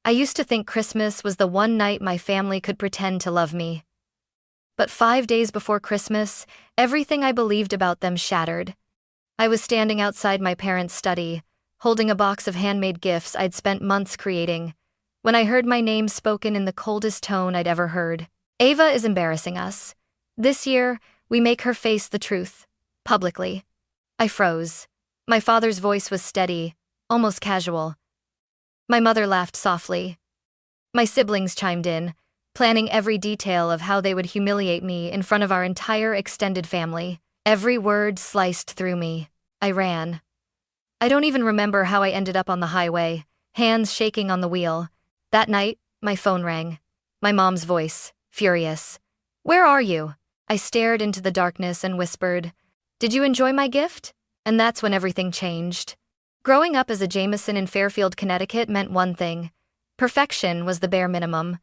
I used to think Christmas was the one night my family could pretend to love me. But 5 days before Christmas, everything I believed about them shattered. I was standing outside my parents' study, holding a box of handmade gifts I'd spent months creating, when I heard my name spoken in the coldest tone I'd ever heard. Ava is embarrassing us. This year, we make her face the truth, publicly. I froze. My father's voice was steady, almost casual. My mother laughed softly. My siblings chimed in, planning every detail of how they would humiliate me in front of our entire extended family. Every word sliced through me. I ran. I don't even remember how I ended up on the highway, hands shaking on the wheel. That night, my phone rang. My mom's voice, furious. "Where are you?" I stared into the darkness and whispered, "Did you enjoy my gift?" And that's when everything changed. Growing up as a Jameson in Fairfield, Connecticut meant one thing. Perfection was the bare minimum.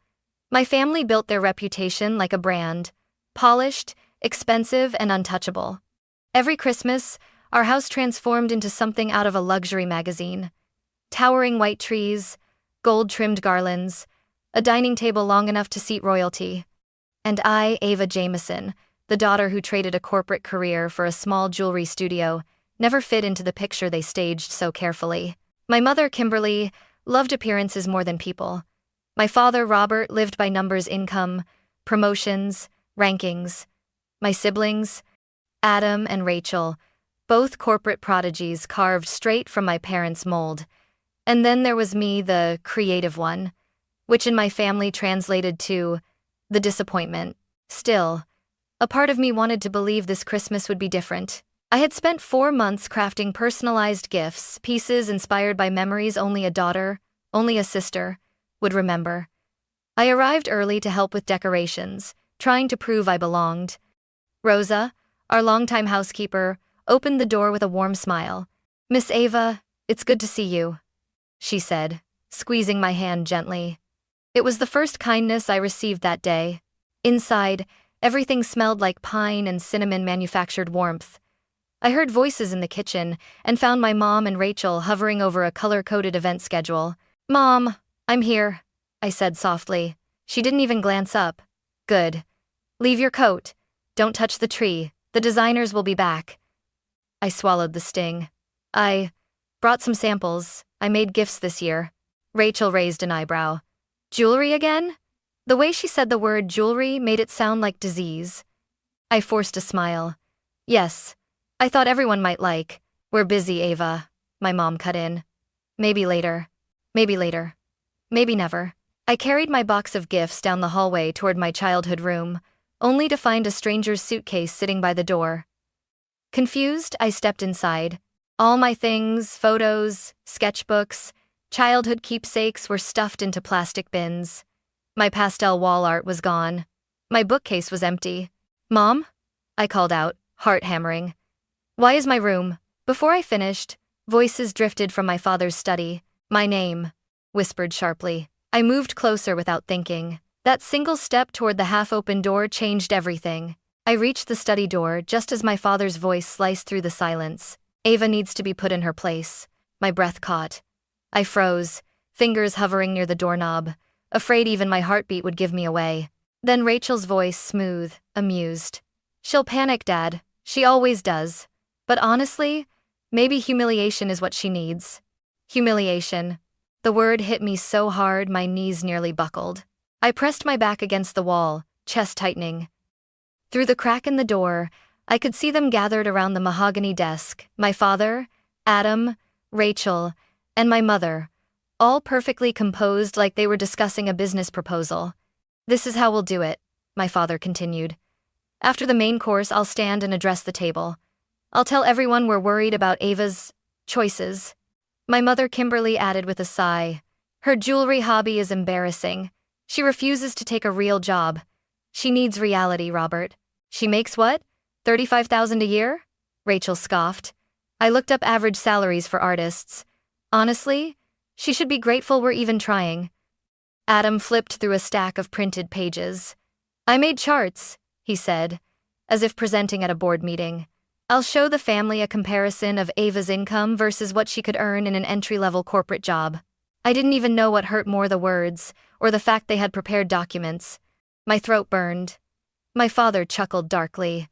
My family built their reputation like a brand, polished, expensive, and untouchable. Every Christmas, our house transformed into something out of a luxury magazine. Towering white trees, gold-trimmed garlands, a dining table long enough to seat royalty. And I, Ava Jameson, the daughter who traded a corporate career for a small jewelry studio, never fit into the picture they staged so carefully. My mother, Kimberly, loved appearances more than people. My father, Robert, lived by numbers, income, promotions, rankings. My siblings, Adam and Rachel, both corporate prodigies carved straight from my parents' mold. And then there was me, the creative one, which in my family translated to the disappointment. Still, a part of me wanted to believe this Christmas would be different. I had spent 4 months crafting personalized gifts, pieces inspired by memories only a daughter, only a sister, would remember. I arrived early to help with decorations, trying to prove I belonged. Rosa, our longtime housekeeper, opened the door with a warm smile. "Miss Ava, it's good to see you," she said, squeezing my hand gently. It was the first kindness I received that day. Inside, everything smelled like pine and cinnamon manufactured warmth. I heard voices in the kitchen and found my mom and Rachel hovering over a color-coded event schedule. "Mom, I'm here," I said softly. She didn't even glance up. "Good. Leave your coat. Don't touch the tree. The designers will be back." I swallowed the sting. "I brought some samples. I made gifts this year." Rachel raised an eyebrow. "Jewelry again?" The way she said the word jewelry made it sound like disease. I forced a smile. "Yes. I thought everyone might like." "We're busy, Ava," my mom cut in. Maybe later. Maybe later. Maybe never." I carried my box of gifts down the hallway toward my childhood room, only to find a stranger's suitcase sitting by the door. Confused, I stepped inside. All my things, photos, sketchbooks, childhood keepsakes were stuffed into plastic bins. My pastel wall art was gone. My bookcase was empty. "Mom?" I called out, heart hammering. "Why is my room?" Before I finished, voices drifted from my father's study. "My name," whispered sharply. I moved closer without thinking. That single step toward the half-open door changed everything. I reached the study door just as my father's voice sliced through the silence. "Ava needs to be put in her place." My breath caught. I froze, fingers hovering near the doorknob, afraid even my heartbeat would give me away. Then Rachel's voice, smooth, amused. "She'll panic, Dad. She always does. But honestly, maybe humiliation is what she needs." Humiliation. The word hit me so hard my knees nearly buckled. I pressed my back against the wall, chest tightening. Through the crack in the door, I could see them gathered around the mahogany desk, my father, Adam, Rachel, and my mother, all perfectly composed like they were discussing a business proposal. "This is how we'll do it," my father continued. "After the main course, I'll stand and address the table. I'll tell everyone we're worried about Ava's choices." My mother, Kimberly, added with a sigh. "Her jewelry hobby is embarrassing. She refuses to take a real job. She needs reality, Robert." "She makes what? $35,000 a year?" Rachel scoffed. I looked up average salaries for artists. "Honestly, she should be grateful we're even trying." Adam flipped through a stack of printed pages. "I made charts," he said, as if presenting at a board meeting. "I'll show the family a comparison of Ava's income versus what she could earn in an entry-level corporate job." I didn't even know what hurt more, the words, or the fact they had prepared documents. My throat burned. My father chuckled darkly.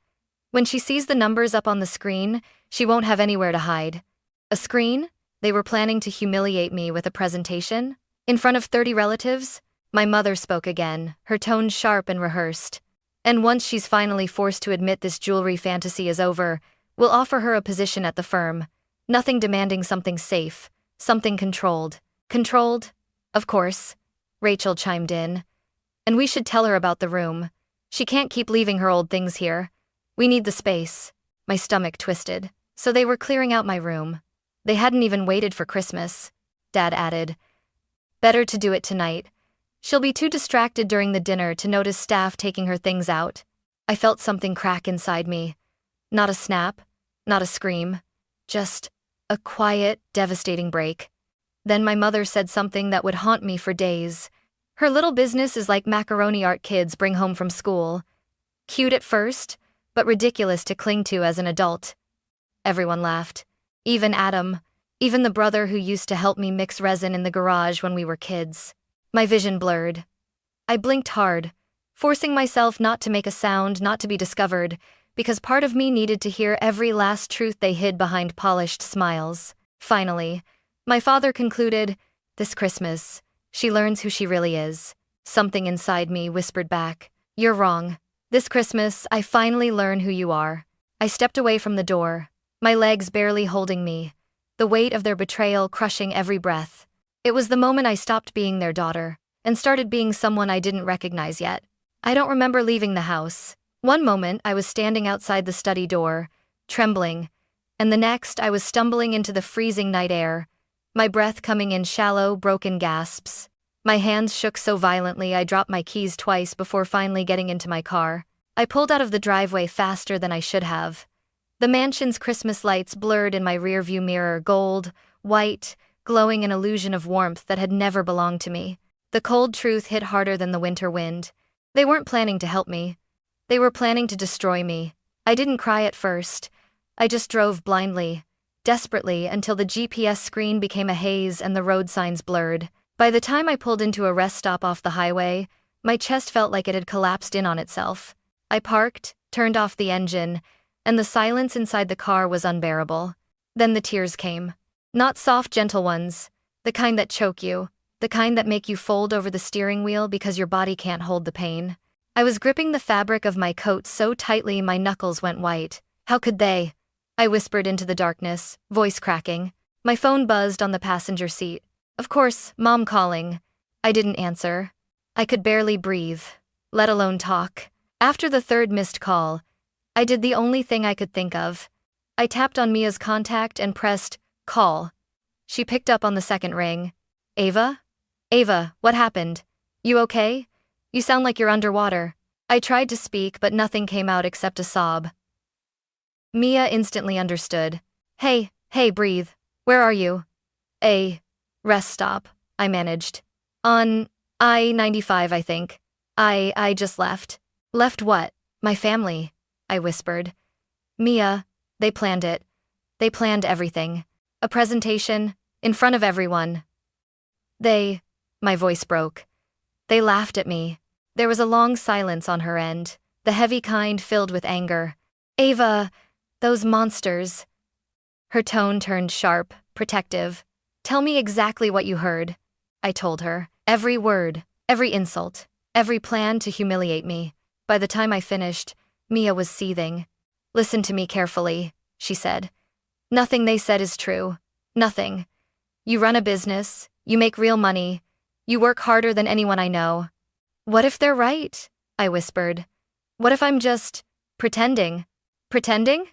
When she sees the numbers up on the screen, she won't have anywhere to hide. A screen? They were planning to humiliate me with a presentation? In front of 30 relatives? My mother spoke again, her tone sharp and rehearsed. And once she's finally forced to admit this jewelry fantasy is over, we'll offer her a position at the firm. Nothing demanding, something safe, something controlled. Controlled? Of course. Rachel chimed in. And we should tell her about the room. She can't keep leaving her old things here. We need the space. My stomach twisted. So they were clearing out my room. They hadn't even waited for Christmas. Dad added. Better to do it tonight. She'll be too distracted during the dinner to notice staff taking her things out. I felt something crack inside me. Not a snap, not a scream. Just a quiet, devastating break. Then my mother said something that would haunt me for days. Her little business is like macaroni art kids bring home from school. Cute at first, but ridiculous to cling to as an adult. Everyone laughed. Even Adam. Even the brother who used to help me mix resin in the garage when we were kids. My vision blurred. I blinked hard, forcing myself not to make a sound, not to be discovered, because part of me needed to hear every last truth they hid behind polished smiles. Finally, my father concluded, this Christmas, she learns who she really is. Something inside me whispered back, you're wrong. This Christmas, I finally learn who you are. I stepped away from the door, my legs barely holding me, the weight of their betrayal crushing every breath. It was the moment I stopped being their daughter and started being someone I didn't recognize yet. I don't remember leaving the house. One moment I was standing outside the study door, trembling, and the next I was stumbling into the freezing night air, my breath coming in shallow, broken gasps. My hands shook so violently I dropped my keys twice before finally getting into my car. I pulled out of the driveway faster than I should have. The mansion's Christmas lights blurred in my rearview mirror, gold, white, glowing an illusion of warmth that had never belonged to me. The cold truth hit harder than the winter wind. They weren't planning to help me. They were planning to destroy me. I didn't cry at first. I just drove blindly, desperately, until the GPS screen became a haze and the road signs blurred. By the time I pulled into a rest stop off the highway, my chest felt like it had collapsed in on itself. I parked, turned off the engine, and the silence inside the car was unbearable. Then the tears came. Not soft, gentle ones, the kind that choke you, the kind that make you fold over the steering wheel because your body can't hold the pain. I was gripping the fabric of my coat so tightly my knuckles went white. How could they? I whispered into the darkness, voice cracking. My phone buzzed on the passenger seat. Of course, Mom calling. I didn't answer. I could barely breathe, let alone talk. After the third missed call, I did the only thing I could think of. I tapped on Mia's contact and pressed call. She picked up on the second ring. Ava? Ava, what happened? You okay? You sound like you're underwater. I tried to speak, but nothing came out except a sob. Mia instantly understood. Hey, breathe. Where are you? A rest stop, I managed. On I-95, I think. I just left. Left what? My family, I whispered. Mia, they planned it. They planned everything. A presentation, in front of everyone. My voice broke. They laughed at me. There was a long silence on her end, the heavy kind filled with anger. Ava, those monsters. Her tone turned sharp, protective. Tell me exactly what you heard. I told her. Every word, every insult, every plan to humiliate me. By the time I finished, Mia was seething. Listen to me carefully, she said. Nothing they said is true. Nothing. You run a business, you make real money, you work harder than anyone I know. What if they're right? I whispered. What if I'm just pretending? Pretending?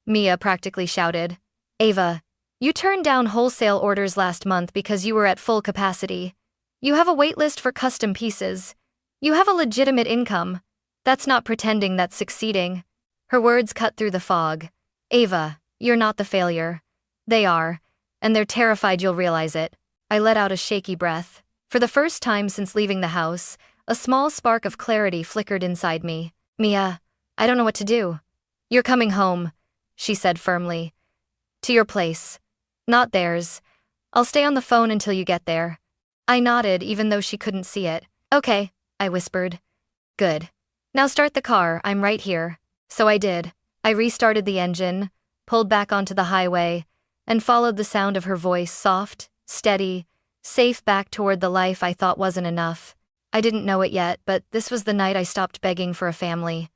Mia practically shouted. Ava, you turned down wholesale orders last month because you were at full capacity. You have a wait list for custom pieces. You have a legitimate income. That's not pretending, that's succeeding. Her words cut through the fog. Ava, you're not the failure. They are, and they're terrified you'll realize it. I let out a shaky breath. For the first time since leaving the house, a small spark of clarity flickered inside me. Mia, I don't know what to do. You're coming home, she said firmly. To your place. Not theirs. I'll stay on the phone until you get there. I nodded even though she couldn't see it. Okay, I whispered. Good. Now start the car, I'm right here. So I did. I restarted the engine, pulled back onto the highway, and followed the sound of her voice, soft, steady, safe, back toward the life I thought wasn't enough. I didn't know it yet, but this was the night I stopped begging for a family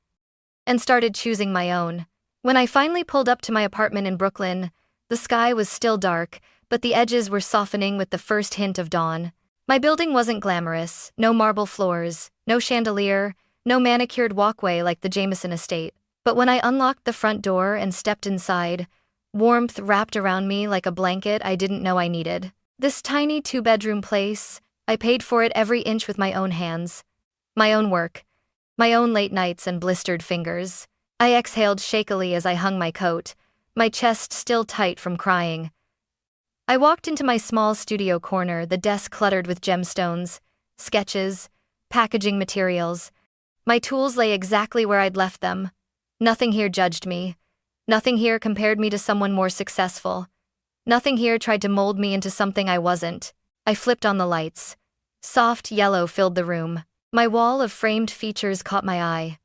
and started choosing my own. When I finally pulled up to my apartment in Brooklyn, the sky was still dark, but the edges were softening with the first hint of dawn. My building wasn't glamorous, no marble floors, no chandelier, no manicured walkway like the Jameson estate. But when I unlocked the front door and stepped inside, warmth wrapped around me like a blanket I didn't know I needed. This tiny two-bedroom place, I paid for it every inch with my own hands. My own work. My own late nights and blistered fingers. I exhaled shakily as I hung my coat, my chest still tight from crying. I walked into my small studio corner, the desk cluttered with gemstones, sketches, packaging materials. My tools lay exactly where I'd left them. Nothing here judged me. Nothing here compared me to someone more successful. Nothing here tried to mold me into something I wasn't. I flipped on the lights. Soft yellow filled the room. My wall of framed features caught my eye.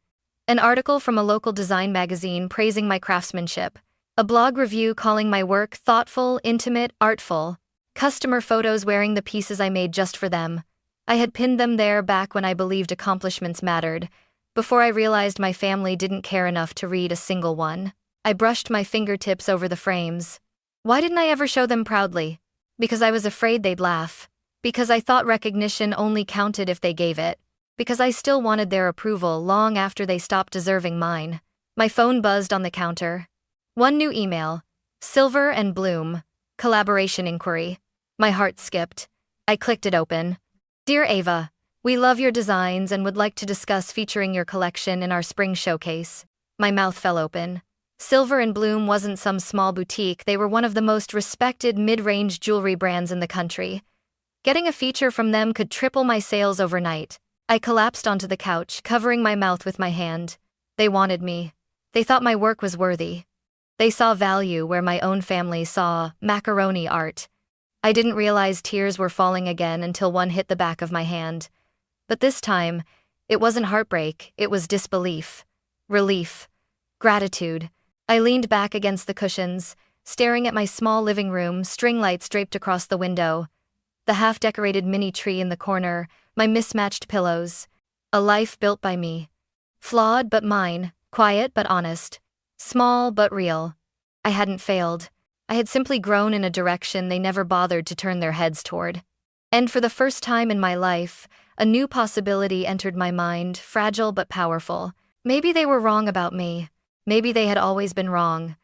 An article from a local design magazine praising my craftsmanship. A blog review calling my work thoughtful, intimate, artful. Customer photos wearing the pieces I made just for them. I had pinned them there back when I believed accomplishments mattered, before I realized my family didn't care enough to read a single one. I brushed my fingertips over the frames. Why didn't I ever show them proudly? Because I was afraid they'd laugh. Because I thought recognition only counted if they gave it. Because I still wanted their approval long after they stopped deserving mine. My phone buzzed on the counter. One new email. Silver and Bloom. Collaboration inquiry. My heart skipped. I clicked it open. Dear Ava, we love your designs and would like to discuss featuring your collection in our spring showcase. My mouth fell open. Silver and Bloom wasn't some small boutique, they were one of the most respected mid-range jewelry brands in the country. Getting a feature from them could triple my sales overnight. I collapsed onto the couch, covering my mouth with my hand. They wanted me. They thought my work was worthy. They saw value where my own family saw macaroni art. I didn't realize tears were falling again until one hit the back of my hand. But this time, it wasn't heartbreak, it was disbelief, relief, gratitude. I leaned back against the cushions, staring at my small living room, string lights draped across the window, the half-decorated mini tree in the corner, my mismatched pillows. A life built by me. Flawed but mine, quiet but honest, small but real. I hadn't failed. I had simply grown in a direction they never bothered to turn their heads toward. And for the first time in my life, a new possibility entered my mind, fragile but powerful. Maybe they were wrong about me. Maybe they had always been wrong.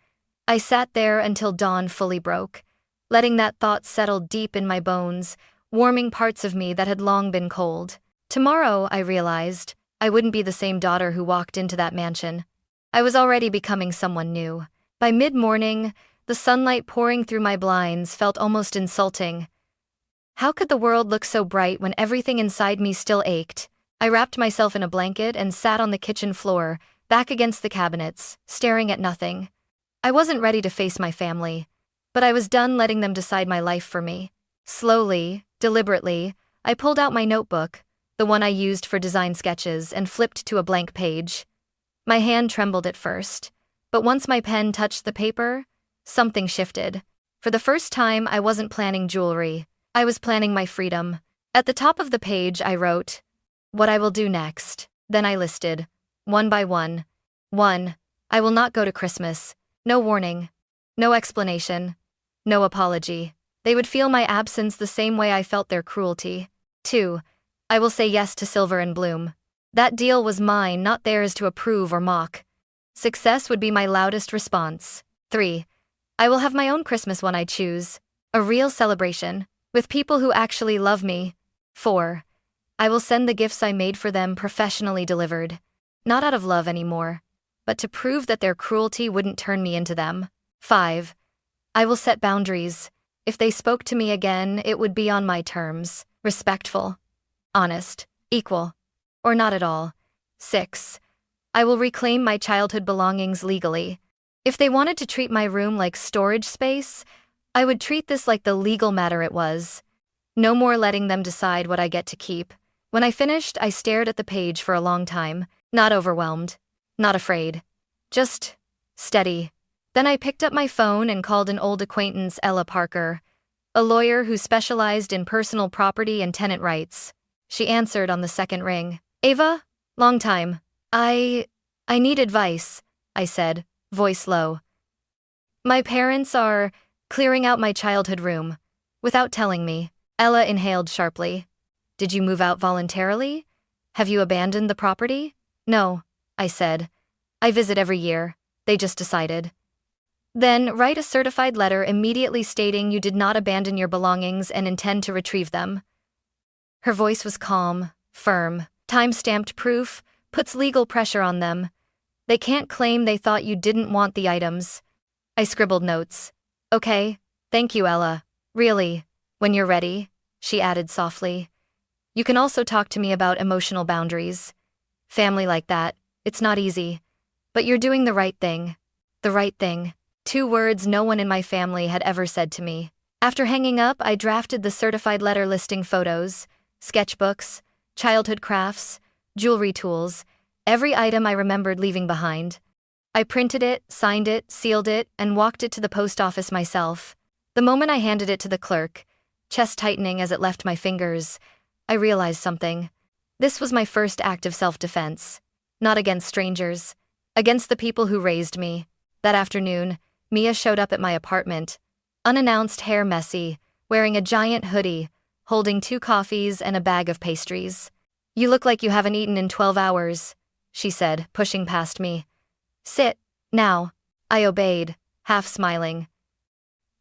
I sat there until dawn fully broke, letting that thought settle deep in my bones, warming parts of me that had long been cold. Tomorrow, I realized, I wouldn't be the same daughter who walked into that mansion. I was already becoming someone new. By mid-morning, the sunlight pouring through my blinds felt almost insulting. How could the world look so bright when everything inside me still ached? I wrapped myself in a blanket and sat on the kitchen floor, back against the cabinets, staring at nothing. I wasn't ready to face my family, but I was done letting them decide my life for me. Slowly, deliberately, I pulled out my notebook, the one I used for design sketches, and flipped to a blank page. My hand trembled at first, but once my pen touched the paper, something shifted. For the first time, I wasn't planning jewelry. I was planning my freedom. At the top of the page, I wrote, "What I will do next." Then I listed, one by one. 1. I will not go to Christmas. No warning. No explanation. No apology. They would feel my absence the same way I felt their cruelty. 2. I will say yes to Silver and Bloom. That deal was mine, not theirs to approve or mock. Success would be my loudest response. 3. I will have my own Christmas one I choose. A real celebration, with people who actually love me. 4. I will send the gifts I made for them professionally delivered. Not out of love anymore, but to prove that their cruelty wouldn't turn me into them. 5. I will set boundaries. If they spoke to me again, it would be on my terms. Respectful, honest, equal, or not at all. 6. I will reclaim my childhood belongings legally. If they wanted to treat my room like storage space, I would treat this like the legal matter it was. No more letting them decide what I get to keep. When I finished, I stared at the page for a long time, not overwhelmed, not afraid, just steady. Then I picked up my phone and called an old acquaintance, Ella Parker, a lawyer who specialized in personal property and tenant rights. She answered on the second ring. Ava? Long time. I need advice, I said, voice low. My parents are clearing out my childhood room. Without telling me. Ella inhaled sharply. Did you move out voluntarily? Have you abandoned the property? No, I said. I visit every year. They just decided. Then write a certified letter immediately stating you did not abandon your belongings and intend to retrieve them. Her voice was calm, firm. Time-stamped proof puts legal pressure on them. They can't claim they thought you didn't want the items. I scribbled notes. Okay, thank you, Ella. Really, when you're ready, she added softly. You can also talk to me about emotional boundaries. Family like that, it's not easy. But you're doing the right thing. The right thing. 2 words no one in my family had ever said to me. After hanging up, I drafted the certified letter listing photos, sketchbooks, childhood crafts, jewelry tools, every item I remembered leaving behind. I printed it, signed it, sealed it, and walked it to the post office myself. The moment I handed it to the clerk, chest tightening as it left my fingers, I realized something. This was my first act of self-defense. Not against strangers. Against the people who raised me. That afternoon, Mia showed up at my apartment. Unannounced, hair messy, wearing a giant hoodie, holding 2 coffees and a bag of pastries. You look like you haven't eaten in 12 hours, she said, pushing past me. Sit, now. I obeyed, half smiling.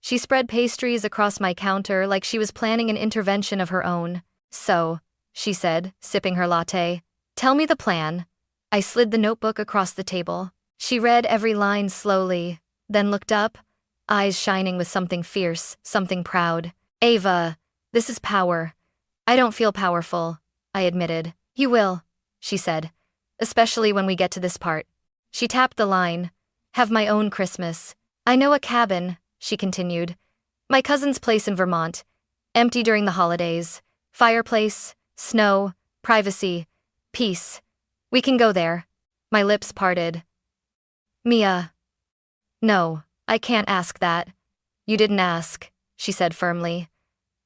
She spread pastries across my counter like she was planning an intervention of her own. So, she said, sipping her latte, tell me the plan. I slid the notebook across the table. She read every line slowly, then looked up, eyes shining with something fierce, something proud. Ava, this is power. I don't feel powerful, I admitted. You will, she said, especially when we get to this part. She tapped the line. Have my own Christmas. I know a cabin, she continued. My cousin's place in Vermont. Empty during the holidays. Fireplace, snow, privacy, peace. We can go there. My lips parted. Mia. No, I can't ask that. You didn't ask, she said firmly.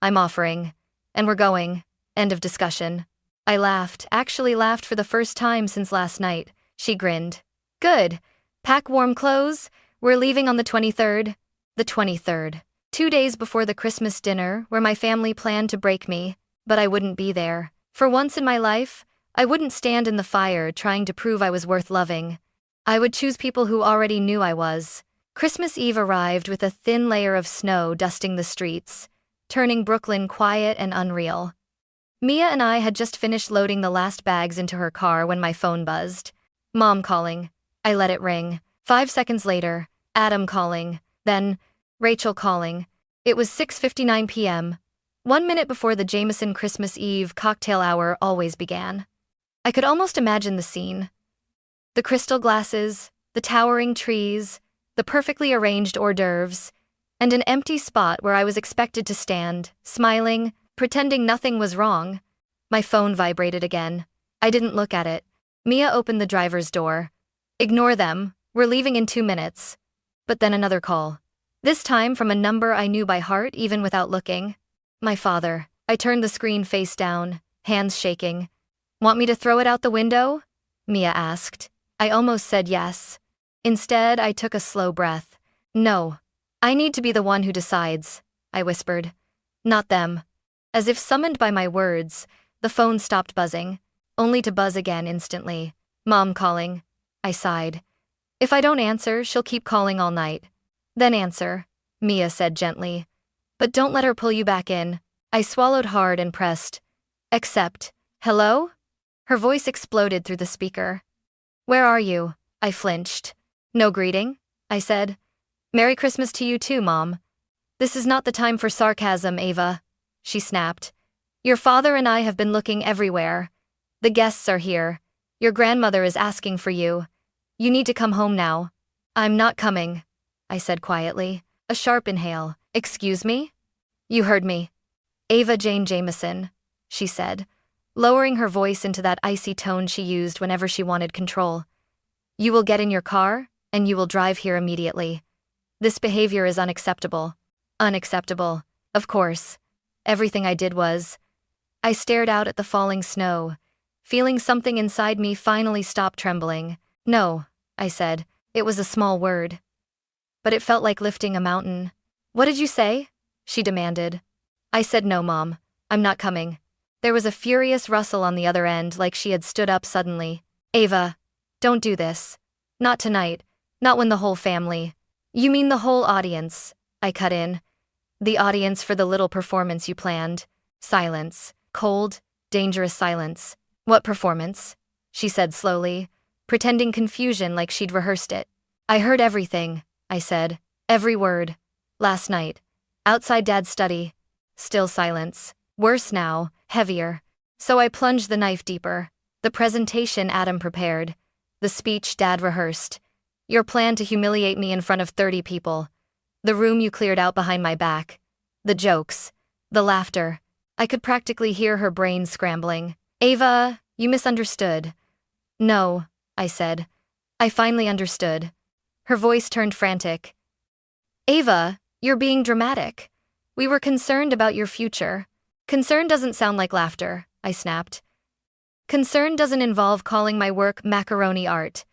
I'm offering. And we're going. End of discussion. I laughed, actually laughed for the first time since last night. She grinned. Good. Pack warm clothes. We're leaving on the 23rd. The 23rd. 2 days before the Christmas dinner, where my family planned to break me, but I wouldn't be there. For once in my life, I wouldn't stand in the fire trying to prove I was worth loving. I would choose people who already knew I was. Christmas Eve arrived with a thin layer of snow dusting the streets, turning Brooklyn quiet and unreal. Mia and I had just finished loading the last bags into her car when my phone buzzed. Mom calling. I let it ring. 5 seconds later, Adam calling. Then, Rachel calling. It was 6:59 p.m., 1 minute before the Jameson Christmas Eve cocktail hour always began. I could almost imagine the scene. The crystal glasses, the towering trees, the perfectly arranged hors d'oeuvres, and an empty spot where I was expected to stand, smiling, pretending nothing was wrong. My phone vibrated again. I didn't look at it. Mia opened the driver's door. Ignore them, we're leaving in 2 minutes. But then another call. This time from a number I knew by heart even without looking. My father. I turned the screen face down, hands shaking. Want me to throw it out the window? Mia asked. I almost said yes. Instead, I took a slow breath. No. I need to be the one who decides, I whispered. Not them. As if summoned by my words, the phone stopped buzzing, only to buzz again instantly. Mom calling. I sighed. If I don't answer, she'll keep calling all night. Then answer, Mia said gently. But don't let her pull you back in. I swallowed hard and pressed. Accept. Hello? Her voice exploded through the speaker. Where are you? I flinched. No greeting? I said. Merry Christmas to you too, Mom. This is not the time for sarcasm, Ava. She snapped. Your father and I have been looking everywhere. The guests are here. Your grandmother is asking for you. You need to come home now. I'm not coming, I said quietly. A sharp inhale. Excuse me? You heard me. Ava Jameson, she said, lowering her voice into that icy tone she used whenever she wanted control. You will get in your car, and you will drive here immediately. This behavior is unacceptable. Unacceptable, of course. Everything I did was. I stared out at the falling snow, feeling something inside me finally stop trembling. No, I said. It was a small word. But it felt like lifting a mountain. What did you say? She demanded. I said no, Mom. I'm not coming. There was a furious rustle on the other end, like she had stood up suddenly. Ava, don't do this. Not tonight. Not when the whole family. You mean the whole audience, I cut in. The audience for the little performance you planned. Silence. Cold, dangerous silence. What performance? She said slowly, pretending confusion like she'd rehearsed it. I heard everything, I said. Every word. Last night. Outside Dad's study. Still silence. Worse now, heavier. So I plunged the knife deeper. The presentation Adam prepared. The speech Dad rehearsed. Your plan to humiliate me in front of 30 people. The room you cleared out behind my back. The jokes. The laughter. I could practically hear her brain scrambling. Ava, you misunderstood. No, I said. I finally understood. Her voice turned frantic. Ava, you're being dramatic. We were concerned about your future. Concern doesn't sound like laughter, I snapped. Concern doesn't involve calling my work macaroni art.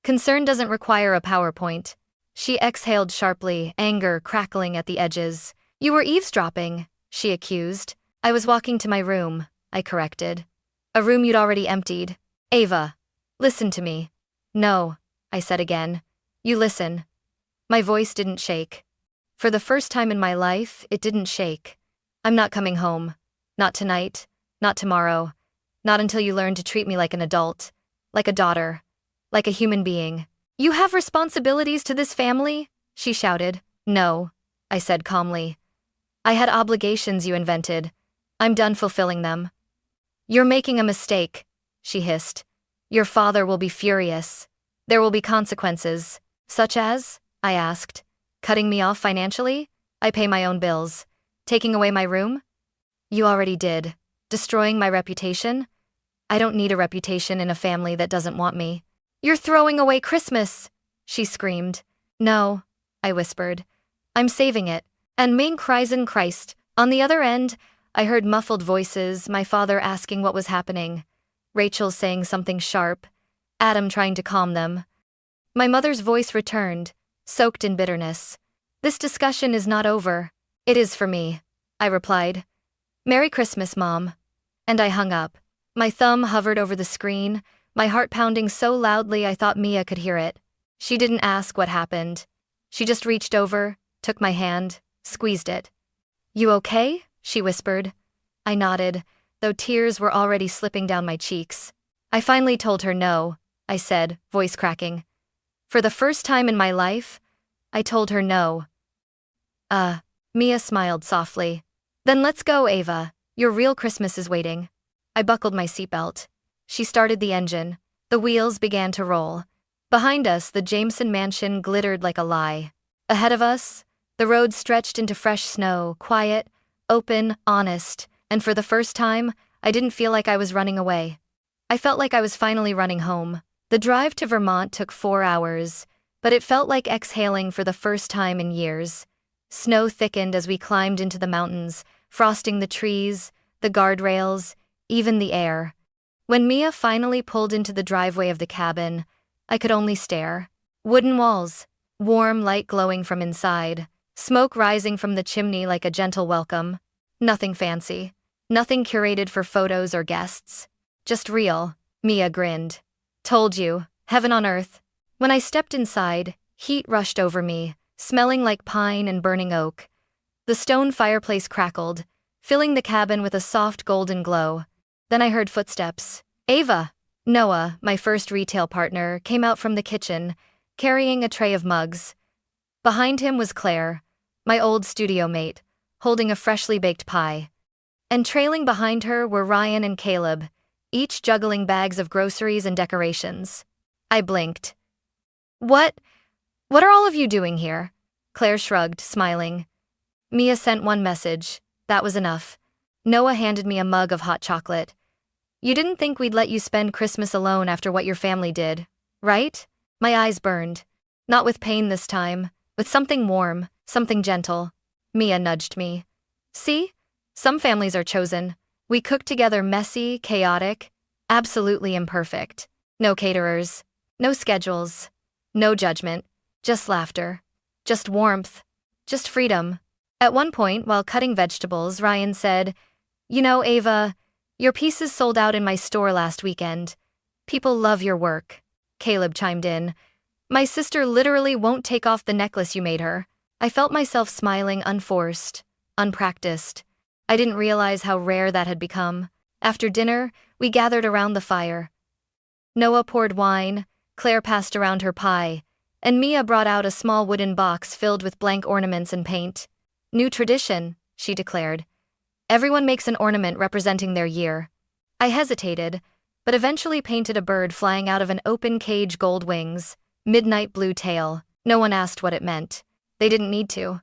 Concern doesn't require a PowerPoint. She exhaled sharply, anger crackling at the edges. You were eavesdropping, she accused. I was walking to my room, I corrected. A room you'd already emptied. Ava, listen to me. No, I said again. You listen. My voice didn't shake. For the first time in my life, it didn't shake. I'm not coming home. Not tonight. Not tomorrow. Not until you learn to treat me like an adult. Like a daughter. Like a human being. You have responsibilities to this family? She shouted. No, I said calmly. I had obligations you invented. I'm done fulfilling them. You're making a mistake, she hissed. Your father will be furious. There will be consequences. Such as? I asked. Cutting me off financially? I pay my own bills. Taking away my room? You already did. Destroying my reputation? I don't need a reputation in a family that doesn't want me. You're throwing away Christmas, she screamed. No, I whispered. I'm saving it. And mein Kreisen Christ. On the other end, I heard muffled voices, my father asking what was happening. Rachel saying something sharp. Adam trying to calm them. My mother's voice returned, soaked in bitterness. This discussion is not over. It is for me, I replied. Merry Christmas, Mom. And I hung up. My thumb hovered over the screen, my heart pounding so loudly I thought Mia could hear it. She didn't ask what happened. She just reached over, took my hand, squeezed it. You okay? She whispered. I nodded, though tears were already slipping down my cheeks. I finally told her no, I said, voice cracking. For the first time in my life, I told her no. Mia smiled softly. Then let's go, Ava. Your real Christmas is waiting. I buckled my seatbelt. She started the engine. The wheels began to roll. Behind us, the Jameson mansion glittered like a lie. Ahead of us, the road stretched into fresh snow, quiet, open, honest, and for the first time, I didn't feel like I was running away. I felt like I was finally running home. The drive to Vermont took 4 hours, but it felt like exhaling for the first time in years. Snow thickened as we climbed into the mountains, frosting the trees, the guardrails, even the air. When Mia finally pulled into the driveway of the cabin, I could only stare. Wooden walls, warm light glowing from inside, smoke rising from the chimney like a gentle welcome. Nothing fancy. Nothing curated for photos or guests. Just real. Mia grinned. Told you. Heaven on earth. When I stepped inside, heat rushed over me, smelling like pine and burning oak. The stone fireplace crackled, filling the cabin with a soft golden glow. Then I heard footsteps. Ava. Noah, my first retail partner, came out from the kitchen, carrying a tray of mugs. Behind him was Claire, my old studio mate, holding a freshly baked pie. And trailing behind her were Ryan and Caleb, each juggling bags of groceries and decorations. I blinked. What are all of you doing here? Claire shrugged, smiling. Mia sent one message. That was enough. Noah handed me a mug of hot chocolate. You didn't think we'd let you spend Christmas alone after what your family did, right? My eyes burned. Not with pain this time, with something warm, something gentle. Mia nudged me. See? Some families are chosen. We cooked together messy, chaotic, absolutely imperfect. No caterers, no schedules, no judgment, just laughter, just warmth, just freedom. At one point, while cutting vegetables, Ryan said, "You know, Ava, your pieces sold out in my store last weekend. People love your work." Caleb chimed in, "My sister literally won't take off the necklace you made her." I felt myself smiling unforced, unpracticed. I didn't realize how rare that had become. After dinner, we gathered around the fire. Noah poured wine, Claire passed around her pie, and Mia brought out a small wooden box filled with blank ornaments and paint. "New tradition," she declared. "Everyone makes an ornament representing their year." I hesitated, but eventually painted a bird flying out of an open cage, gold wings, midnight blue tail. No one asked what it meant. They didn't need to.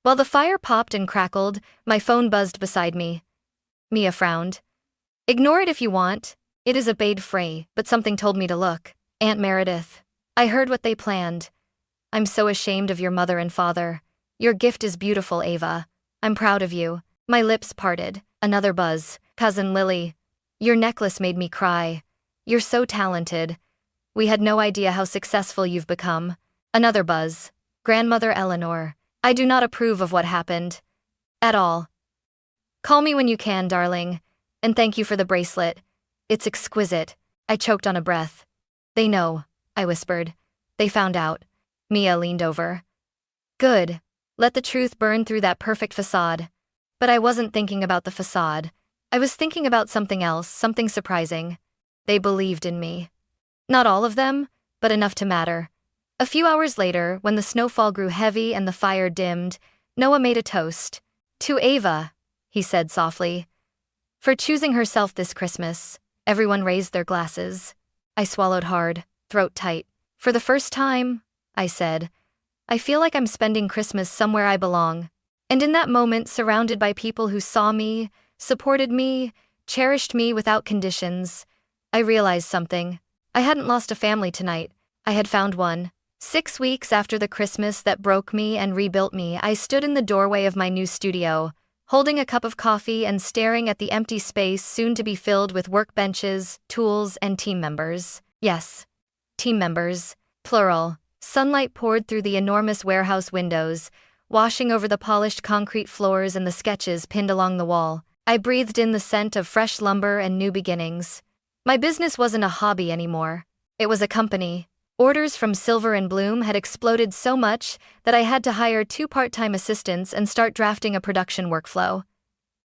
While the fire popped and crackled, my phone buzzed beside me. Mia frowned. "Ignore it if you want. It is a bade fray, but something told me to look." "Aunt Meredith. I heard what they planned. I'm so ashamed of your mother and father. Your gift is beautiful, Ava. I'm proud of you." My lips parted. Another buzz. "Cousin Lily. Your necklace made me cry. You're so talented. We had no idea how successful you've become." Another buzz. "Grandmother Eleanor. I do not approve of what happened. At all. Call me when you can, darling. And thank you for the bracelet. It's exquisite." I choked on a breath. "They know," I whispered. "They found out." Mia leaned over. "Good. Let the truth burn through that perfect facade." But I wasn't thinking about the facade. I was thinking about something else, something surprising. They believed in me. Not all of them, but enough to matter. A few hours later, when the snowfall grew heavy and the fire dimmed, Noah made a toast. "To Ava," he said softly. "For choosing herself this Christmas." Everyone raised their glasses. I swallowed hard, throat tight. "For the first time," I said, "I feel like I'm spending Christmas somewhere I belong." And in that moment, surrounded by people who saw me, supported me, cherished me without conditions, I realized something. I hadn't lost a family tonight. I had found one. 6 weeks after the Christmas that broke me and rebuilt me, I stood in the doorway of my new studio, holding a cup of coffee and staring at the empty space soon to be filled with workbenches, tools, and team members. Yes, team members, plural. Sunlight poured through the enormous warehouse windows, washing over the polished concrete floors and the sketches pinned along the wall. I breathed in the scent of fresh lumber and new beginnings. My business wasn't a hobby anymore. It was a company. Orders from Silver and Bloom had exploded so much that I had to hire 2 part-time assistants and start drafting a production workflow.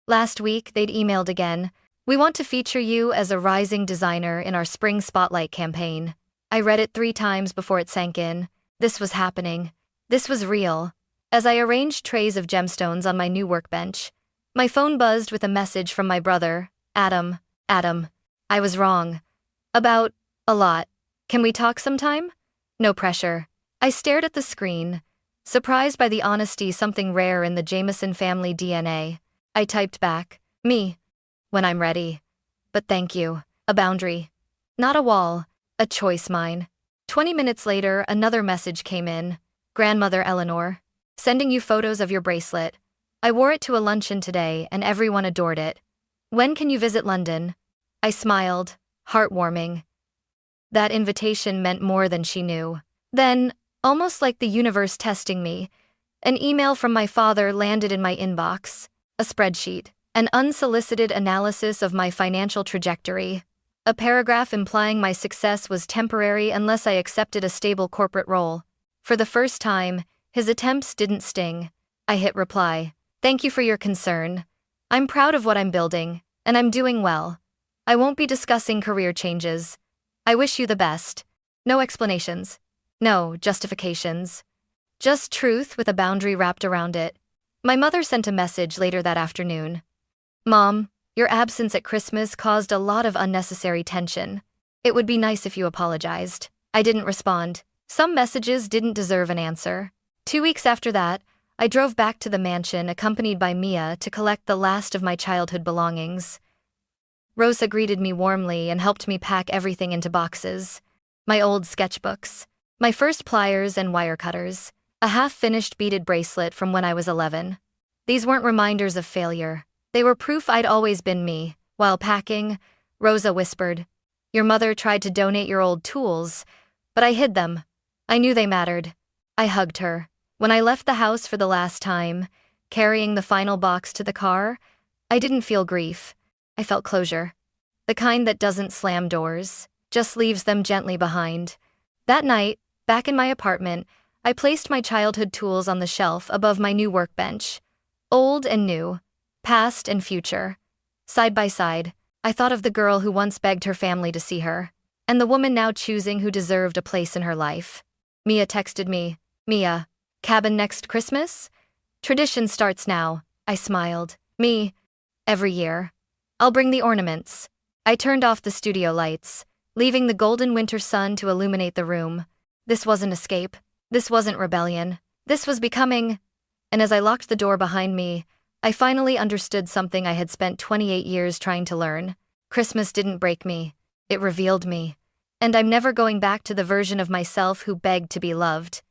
Last week, they'd emailed again. "We want to feature you as a rising designer in our spring spotlight campaign." I read it 3 times before it sank in. This was happening. This was real. As I arranged trays of gemstones on my new workbench, my phone buzzed with a message from my brother, Adam. "Adam, I was wrong. About a lot. Can we talk sometime?" "No pressure." I stared at the screen, surprised by the honesty, something rare in the Jameson family DNA. I typed back, "Me. When I'm ready. But thank you." A boundary. Not a wall. A choice mine. 20 minutes later, another message came in. "Grandmother Eleanor. Sending you photos of your bracelet. I wore it to a luncheon today and everyone adored it. When can you visit London?" I smiled, heartwarming. That invitation meant more than she knew. Then, almost like the universe testing me, an email from my father landed in my inbox. A spreadsheet. An unsolicited analysis of my financial trajectory. A paragraph implying my success was temporary unless I accepted a stable corporate role. For the first time, his attempts didn't sting. I hit reply. "Thank you for your concern. I'm proud of what I'm building, and I'm doing well. I won't be discussing career changes. I wish you the best." No explanations. No justifications. Just truth with a boundary wrapped around it. My mother sent a message later that afternoon. "Mom, your absence at Christmas caused a lot of unnecessary tension. It would be nice if you apologized." I didn't respond. Some messages didn't deserve an answer. 2 weeks after that, I drove back to the mansion accompanied by Mia to collect the last of my childhood belongings. Rosa greeted me warmly and helped me pack everything into boxes. My old sketchbooks, my first pliers and wire cutters, a half-finished beaded bracelet from when I was 11. These weren't reminders of failure. They were proof I'd always been me. While packing, Rosa whispered, "Your mother tried to donate your old tools, but I hid them. I knew they mattered." I hugged her. When I left the house for the last time, carrying the final box to the car, I didn't feel grief. I felt closure. The kind that doesn't slam doors, just leaves them gently behind. That night, back in my apartment, I placed my childhood tools on the shelf above my new workbench. Old and new, past and future. Side by side, I thought of the girl who once begged her family to see her, and the woman now choosing who deserved a place in her life. Mia texted me, "Mia, cabin next Christmas? Tradition starts now," I smiled. "Me, every year. I'll bring the ornaments." I turned off the studio lights, leaving the golden winter sun to illuminate the room. This wasn't escape. This wasn't rebellion. This was becoming. And as I locked the door behind me, I finally understood something I had spent 28 years trying to learn. Christmas didn't break me. It revealed me. And I'm never going back to the version of myself who begged to be loved.